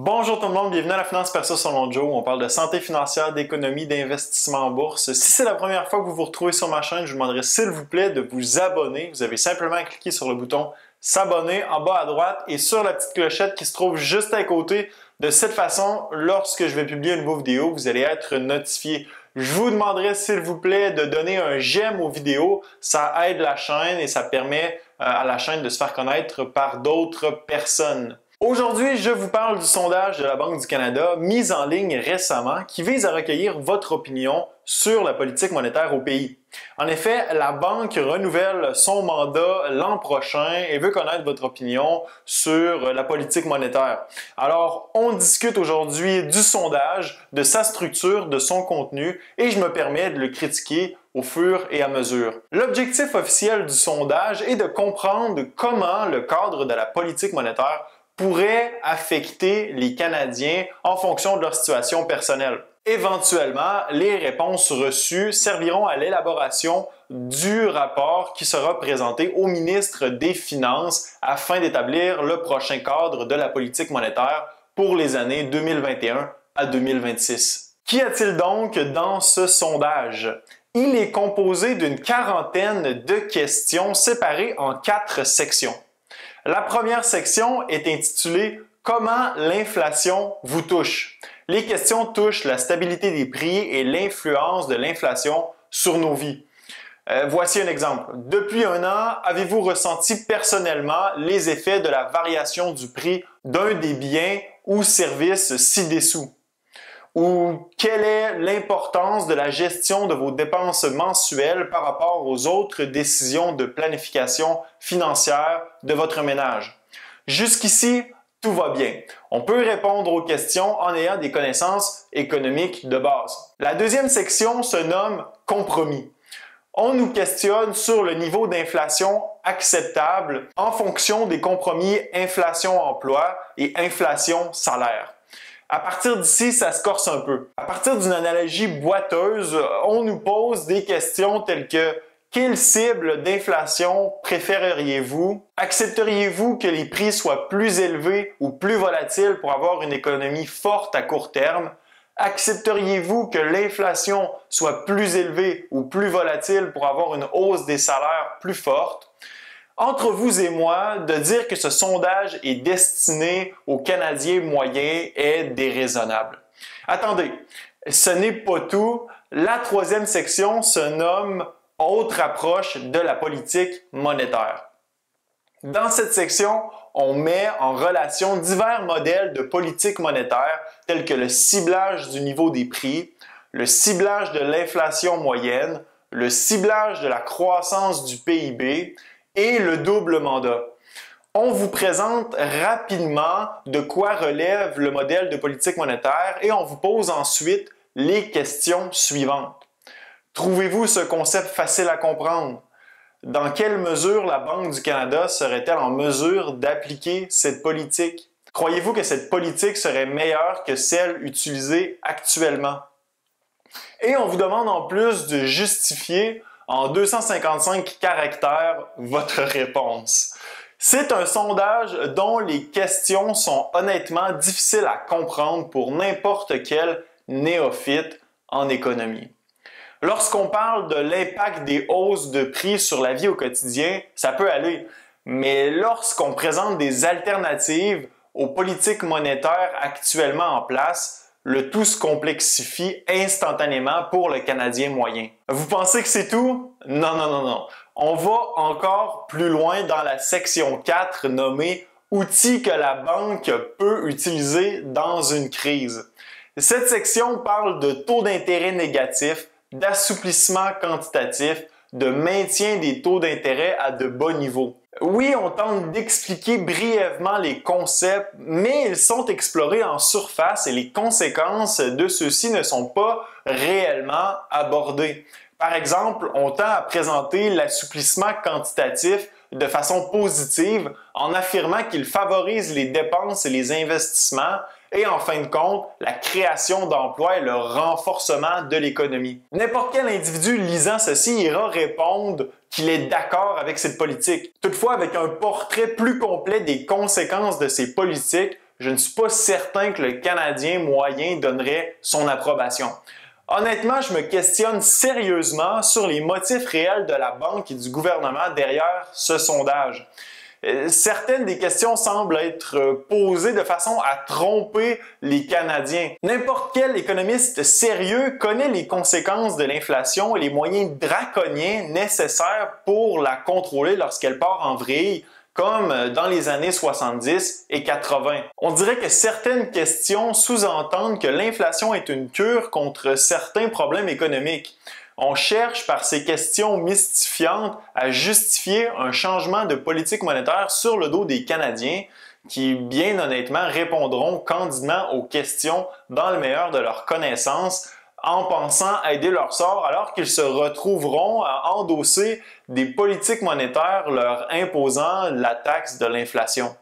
Bonjour tout le monde, bienvenue à la Finance Perso selon Joe où on parle de santé financière, d'économie, d'investissement en bourse. Si c'est la première fois que vous vous retrouvez sur ma chaîne, je vous demanderai s'il vous plaît de vous abonner. Vous avez simplement à cliquer sur le bouton s'abonner en bas à droite et sur la petite clochette qui se trouve juste à côté. De cette façon, lorsque je vais publier une nouvelle vidéo, vous allez être notifié. Je vous demanderai s'il vous plaît de donner un j'aime aux vidéos. Ça aide la chaîne et ça permet à la chaîne de se faire connaître par d'autres personnes. Aujourd'hui, je vous parle du sondage de la Banque du Canada mis en ligne récemment qui vise à recueillir votre opinion sur la politique monétaire au pays. En effet, la Banque renouvelle son mandat l'an prochain et veut connaître votre opinion sur la politique monétaire. Alors, on discute aujourd'hui du sondage, de sa structure, de son contenu et je me permets de le critiquer au fur et à mesure. L'objectif officiel du sondage est de comprendre comment le cadre de la politique monétaire pourrait affecter les Canadiens en fonction de leur situation personnelle. Éventuellement, les réponses reçues serviront à l'élaboration du rapport qui sera présenté au ministre des Finances afin d'établir le prochain cadre de la politique monétaire pour les années 2021 à 2026. Qu'y a-t-il donc dans ce sondage? Il est composé d'une quarantaine de questions séparées en 4 sections. La première section est intitulée « Comment l'inflation vous touche ». Les questions touchent la stabilité des prix et l'influence de l'inflation sur nos vies. Voici un exemple. Depuis un an, avez-vous ressenti personnellement les effets de la variation du prix d'un des biens ou services ci-dessous? Ou quelle est l'importance de la gestion de vos dépenses mensuelles par rapport aux autres décisions de planification financière de votre ménage? Jusqu'ici, tout va bien. On peut répondre aux questions en ayant des connaissances économiques de base. La deuxième section se nomme « Compromis ». On nous questionne sur le niveau d'inflation acceptable en fonction des compromis inflation-emploi et inflation-salaire. À partir d'ici, ça se corse un peu. À partir d'une analogie boiteuse, on nous pose des questions telles que quelle cible d'inflation préféreriez-vous? Accepteriez-vous que les prix soient plus élevés ou plus volatiles pour avoir une économie forte à court terme? Accepteriez-vous que l'inflation soit plus élevée ou plus volatile pour avoir une hausse des salaires plus forte? Entre vous et moi, de dire que ce sondage est destiné aux Canadiens moyens est déraisonnable. Attendez, ce n'est pas tout. La troisième section se nomme « Autre approche de la politique monétaire ». Dans cette section, on met en relation divers modèles de politique monétaire tels que le ciblage du niveau des prix, le ciblage de l'inflation moyenne, le ciblage de la croissance du PIB, et le double mandat. On vous présente rapidement de quoi relève le modèle de politique monétaire et on vous pose ensuite les questions suivantes. Trouvez-vous ce concept facile à comprendre? Dans quelle mesure la Banque du Canada serait-elle en mesure d'appliquer cette politique? Croyez-vous que cette politique serait meilleure que celle utilisée actuellement? Et on vous demande en plus de justifier en 255 caractères votre réponse. C'est un sondage dont les questions sont honnêtement difficiles à comprendre pour n'importe quel néophyte en économie. Lorsqu'on parle de l'impact des hausses de prix sur la vie au quotidien, ça peut aller, mais lorsqu'on présente des alternatives aux politiques monétaires actuellement en place, le tout se complexifie instantanément pour le Canadien moyen. Vous pensez que c'est tout? Non. On va encore plus loin dans la section 4 nommée « Outils que la banque peut utiliser dans une crise ». Cette section parle de taux d'intérêt négatifs, d'assouplissement quantitatif, de maintien des taux d'intérêt à de bas niveaux. Oui, on tente d'expliquer brièvement les concepts, mais ils sont explorés en surface et les conséquences de ceux-ci ne sont pas réellement abordées. Par exemple, on tend à présenter l'assouplissement quantitatif de façon positive en affirmant qu'il favorise les dépenses et les investissements et en fin de compte, la création d'emplois et le renforcement de l'économie. N'importe quel individu lisant ceci ira répondre qu'il est d'accord avec cette politique. Toutefois, avec un portrait plus complet des conséquences de ces politiques, je ne suis pas certain que le Canadien moyen donnerait son approbation. Honnêtement, je me questionne sérieusement sur les motifs réels de la banque et du gouvernement derrière ce sondage. Certaines des questions semblent être posées de façon à tromper les Canadiens. N'importe quel économiste sérieux connaît les conséquences de l'inflation et les moyens draconiens nécessaires pour la contrôler lorsqu'elle part en vrille, comme dans les années 70 et 80. On dirait que certaines questions sous-entendent que l'inflation est une cure contre certains problèmes économiques. On cherche par ces questions mystifiantes à justifier un changement de politique monétaire sur le dos des Canadiens qui, bien honnêtement, répondront candidement aux questions dans le meilleur de leurs connaissances en pensant aider leur sort alors qu'ils se retrouveront à endosser des politiques monétaires leur imposant la taxe de l'inflation.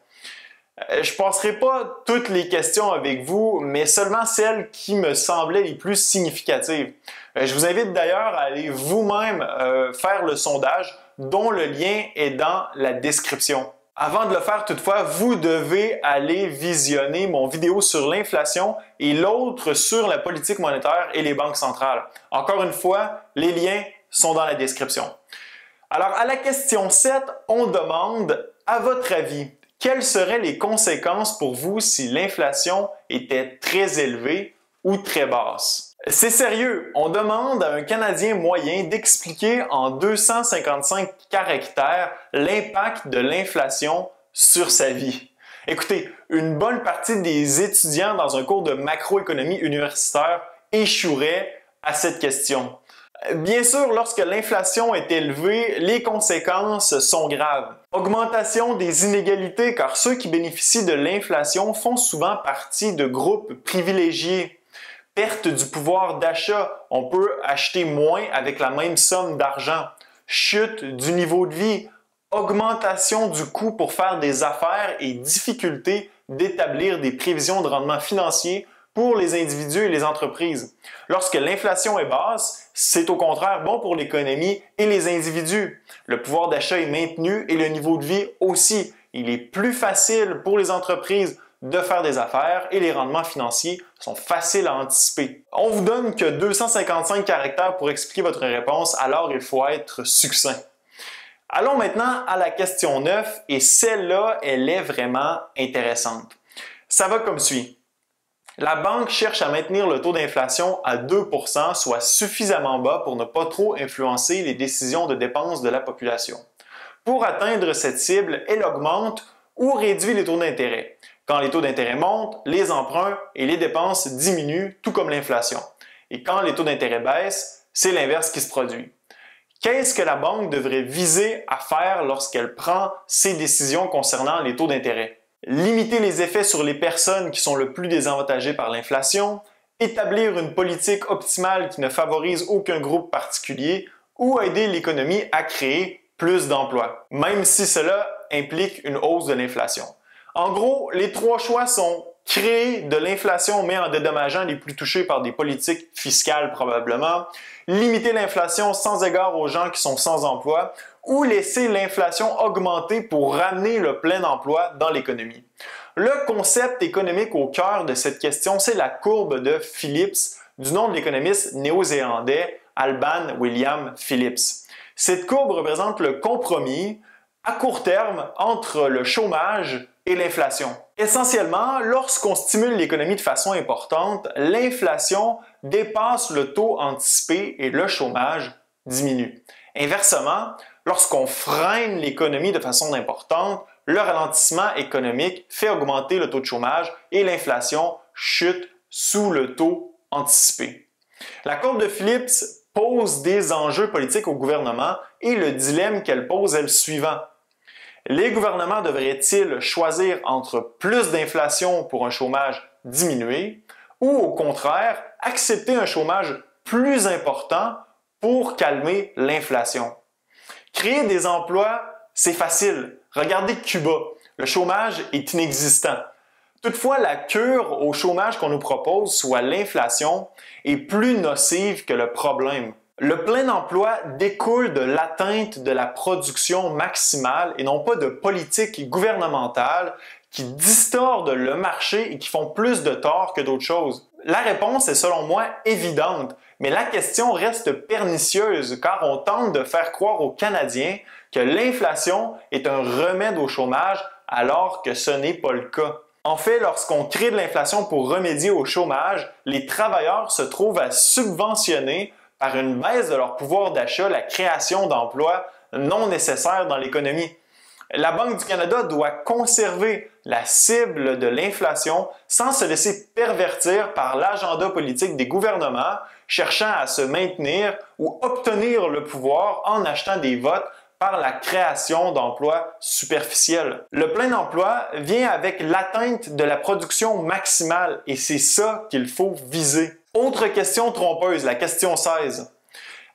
Je ne passerai pas toutes les questions avec vous, mais seulement celles qui me semblaient les plus significatives. Je vous invite d'ailleurs à aller vous-même faire le sondage dont le lien est dans la description. Avant de le faire toutefois, vous devez aller visionner mon vidéo sur l'inflation et l'autre sur la politique monétaire et les banques centrales. Encore une fois, les liens sont dans la description. Alors à la question 7, on demande, à votre avis, quelles seraient les conséquences pour vous si l'inflation était très élevée ou très basse? C'est sérieux, on demande à un Canadien moyen d'expliquer en 255 caractères l'impact de l'inflation sur sa vie. Écoutez, une bonne partie des étudiants dans un cours de macroéconomie universitaire échoueraient à cette question. Bien sûr, lorsque l'inflation est élevée, les conséquences sont graves. Augmentation des inégalités car ceux qui bénéficient de l'inflation font souvent partie de groupes privilégiés. Perte du pouvoir d'achat, on peut acheter moins avec la même somme d'argent. Chute du niveau de vie, augmentation du coût pour faire des affaires et difficulté d'établir des prévisions de rendement financier pour les individus et les entreprises. Lorsque l'inflation est basse, c'est au contraire bon pour l'économie et les individus. Le pouvoir d'achat est maintenu et le niveau de vie aussi. Il est plus facile pour les entreprises de faire des affaires et les rendements financiers sont faciles à anticiper. On vous donne que 255 caractères pour expliquer votre réponse, alors il faut être succinct. Allons maintenant à la question 9 et celle-là, elle est vraiment intéressante. Ça va comme suit. La banque cherche à maintenir le taux d'inflation à 2%, soit suffisamment bas pour ne pas trop influencer les décisions de dépenses de la population. Pour atteindre cette cible, elle augmente ou réduit les taux d'intérêt. Quand les taux d'intérêt montent, les emprunts et les dépenses diminuent, tout comme l'inflation. Et quand les taux d'intérêt baissent, c'est l'inverse qui se produit. Qu'est-ce que la banque devrait viser à faire lorsqu'elle prend ses décisions concernant les taux d'intérêt? Limiter les effets sur les personnes qui sont le plus désavantagées par l'inflation, établir une politique optimale qui ne favorise aucun groupe particulier ou aider l'économie à créer plus d'emplois, même si cela implique une hausse de l'inflation. En gros, les trois choix sont créer de l'inflation mais en dédommageant les plus touchés par des politiques fiscales probablement, limiter l'inflation sans égard aux gens qui sont sans emploi ou laisser l'inflation augmenter pour ramener le plein emploi dans l'économie. Le concept économique au cœur de cette question, c'est la courbe de Phillips, du nom de l'économiste néo-zélandais Alban William Phillips. Cette courbe représente le compromis à court terme entre le chômage et l'inflation. Essentiellement, lorsqu'on stimule l'économie de façon importante, l'inflation dépasse le taux anticipé et le chômage diminue. Inversement, lorsqu'on freine l'économie de façon importante, le ralentissement économique fait augmenter le taux de chômage et l'inflation chute sous le taux anticipé. La courbe de Phillips pose des enjeux politiques au gouvernement et le dilemme qu'elle pose est le suivant. Les gouvernements devraient-ils choisir entre plus d'inflation pour un chômage diminué ou au contraire accepter un chômage plus important pour calmer l'inflation? Créer des emplois, c'est facile. Regardez Cuba, le chômage est inexistant. Toutefois, la cure au chômage qu'on nous propose, soit l'inflation, est plus nocive que le problème. Le plein emploi découle de l'atteinte de la production maximale et non pas de politique gouvernementale qui distordent le marché et qui font plus de tort que d'autres choses? La réponse est selon moi évidente, mais la question reste pernicieuse car on tente de faire croire aux Canadiens que l'inflation est un remède au chômage alors que ce n'est pas le cas. En fait, lorsqu'on crée de l'inflation pour remédier au chômage, les travailleurs se trouvent à subventionner par une baisse de leur pouvoir d'achat la création d'emplois non nécessaires dans l'économie. La Banque du Canada doit conserver la cible de l'inflation sans se laisser pervertir par l'agenda politique des gouvernements cherchant à se maintenir ou obtenir le pouvoir en achetant des votes par la création d'emplois superficiels. Le plein emploi vient avec l'atteinte de la production maximale et c'est ça qu'il faut viser. Autre question trompeuse, la question 16.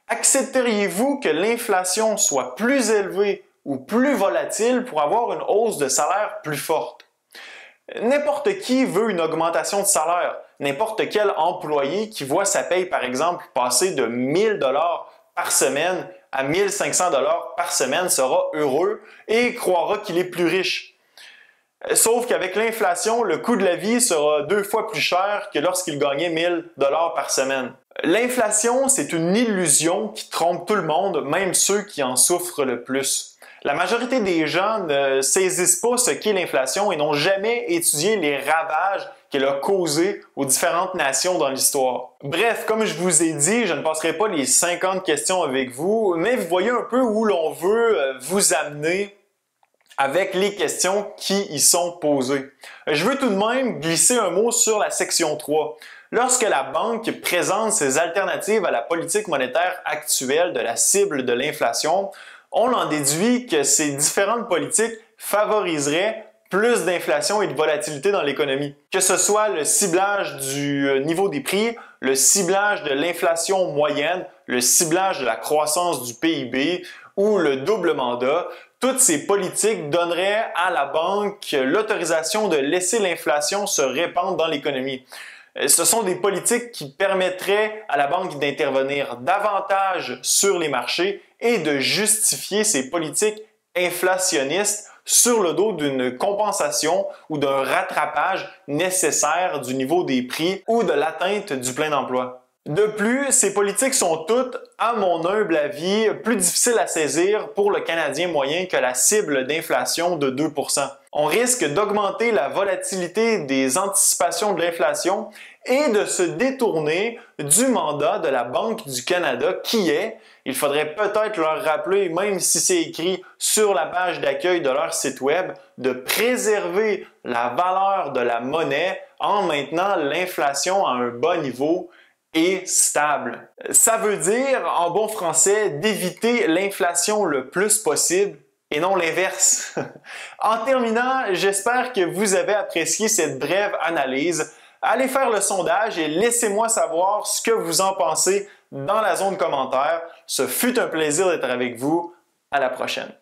Accepteriez-vous que l'inflation soit plus élevée ou plus volatile pour avoir une hausse de salaire plus forte? N'importe qui veut une augmentation de salaire. N'importe quel employé qui voit sa paye, par exemple, passer de 1000 $ par semaine à 1500 $ par semaine sera heureux et croira qu'il est plus riche. Sauf qu'avec l'inflation, le coût de la vie sera 2 fois plus cher que lorsqu'il gagnait 1000 $ par semaine. L'inflation, c'est une illusion qui trompe tout le monde, même ceux qui en souffrent le plus. La majorité des gens ne saisissent pas ce qu'est l'inflation et n'ont jamais étudié les ravages qu'elle a causés aux différentes nations dans l'histoire. Bref, comme je vous ai dit, je ne passerai pas les 50 questions avec vous, mais vous voyez un peu où l'on veut vous amener avec les questions qui y sont posées. Je veux tout de même glisser un mot sur la section 3. Lorsque la banque présente ses alternatives à la politique monétaire actuelle de la cible de l'inflation, on en déduit que ces différentes politiques favoriseraient plus d'inflation et de volatilité dans l'économie. Que ce soit le ciblage du niveau des prix, le ciblage de l'inflation moyenne, le ciblage de la croissance du PIB ou le double mandat, toutes ces politiques donneraient à la banque l'autorisation de laisser l'inflation se répandre dans l'économie. Ce sont des politiques qui permettraient à la banque d'intervenir davantage sur les marchés et de justifier ces politiques inflationnistes sur le dos d'une compensation ou d'un rattrapage nécessaire du niveau des prix ou de l'atteinte du plein emploi. De plus, ces politiques sont toutes, à mon humble avis, plus difficiles à saisir pour le Canadien moyen que la cible d'inflation de 2 %. On risque d'augmenter la volatilité des anticipations de l'inflation et de se détourner du mandat de la Banque du Canada qui est, il faudrait peut-être leur rappeler, même si c'est écrit sur la page d'accueil de leur site web, de préserver la valeur de la monnaie en maintenant l'inflation à un bas niveau et stable. Ça veut dire, en bon français, d'éviter l'inflation le plus possible et non l'inverse. En terminant, j'espère que vous avez apprécié cette brève analyse. Allez faire le sondage et laissez-moi savoir ce que vous en pensez dans la zone commentaire. Ce fut un plaisir d'être avec vous. À la prochaine.